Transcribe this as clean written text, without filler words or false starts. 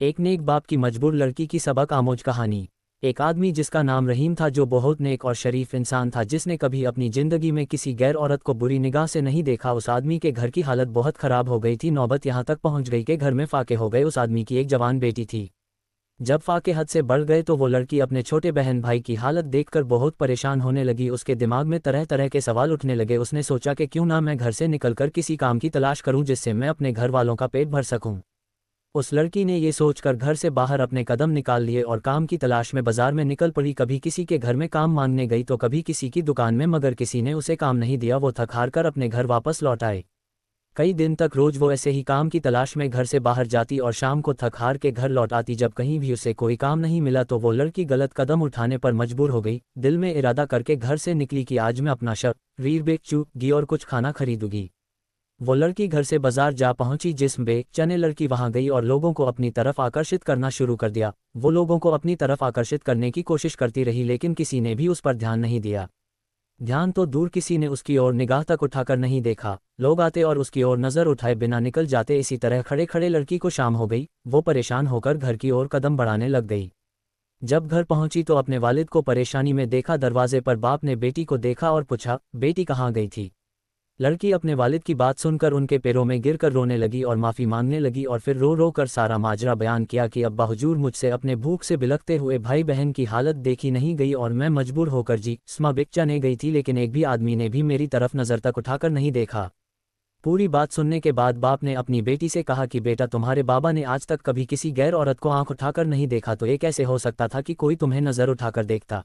एक नेक बाप की मजबूर लड़की की सबक आमोज कहानी। एक आदमी जिसका नाम रहीम था, जो बहुत नेक और शरीफ इंसान था, जिसने कभी अपनी जिंदगी में किसी गैर औरत को बुरी निगाह से नहीं देखा। उस आदमी के घर की हालत बहुत खराब हो गई थी। नौबत यहाँ तक पहुंच गई कि घर में फाके हो गए। उस आदमी की एक जवान बेटी थी। जब फाके हद से बढ़ गए तो वो लड़की अपने छोटे बहन भाई की हालत देखकर बहुत परेशान होने लगी। उसके दिमाग में तरह तरह के सवाल उठने लगे। उसने सोचा कि क्यों ना मैं घर से निकलकर किसी काम की तलाश करूं जिससे मैं अपने घर वालों का पेट भर सकूं। उस लड़की ने ये सोचकर घर से बाहर अपने कदम निकाल लिए और काम की तलाश में बाजार में निकल पड़ी। कभी किसी के घर में काम मांगने गई तो कभी किसी की दुकान में, मगर किसी ने उसे काम नहीं दिया। वो थक हार कर अपने घर वापस लौट आए। कई दिन तक रोज वो ऐसे ही काम की तलाश में घर से बाहर जाती और शाम को थक हार के घर लौट आती। जब कहीं भी उसे कोई काम नहीं मिला तो वो लड़की गलत कदम उठाने पर मजबूर हो गई। दिल में इरादा करके घर से निकली कि आज मैं अपना शरीर बेचूंगी और कुछ खाना खरीदूंगी। वो लड़की घर से बाजार जा पहुंची। जिस्म बेचने लड़की वहां गई और लोगों को अपनी तरफ आकर्षित करना शुरू कर दिया। वो लोगों को अपनी तरफ आकर्षित करने की कोशिश करती रही, लेकिन किसी ने भी उस पर ध्यान नहीं दिया। ध्यान तो दूर, किसी ने उसकी ओर निगाह तक उठाकर नहीं देखा। लोग आते और उसकी ओर नजर उठाए बिना निकल जाते। इसी तरह खड़े खड़े लड़की को शाम हो गई। वो परेशान होकर घर की ओर कदम बढ़ाने लग गई। जब घर पहुंची तो अपने वालिद को परेशानी में देखा। दरवाजे पर बाप ने बेटी को देखा और पूछा, बेटी कहाँ गई थी। लड़की अपने वालिद की बात सुनकर उनके पैरों में गिरकर रोने लगी और माफ़ी मांगने लगी और फिर रो रो कर सारा माजरा बयान किया कि अब्बा हुजूर, मुझसे अपने भूख से बिलखते हुए भाई बहन की हालत देखी नहीं गई और मैं मजबूर होकर जिस्म बेचने गई थी, लेकिन एक भी आदमी ने भी मेरी तरफ नज़र तक उठाकर नहीं देखा। पूरी बात सुनने के बाद बाप ने अपनी बेटी से कहा कि बेटा, तुम्हारे बाबा ने आज तक कभी किसी गैर औरत को आंख उठाकर नहीं देखा, तो ये कैसे हो सकता था कि कोई तुम्हें नज़र उठाकर देखता।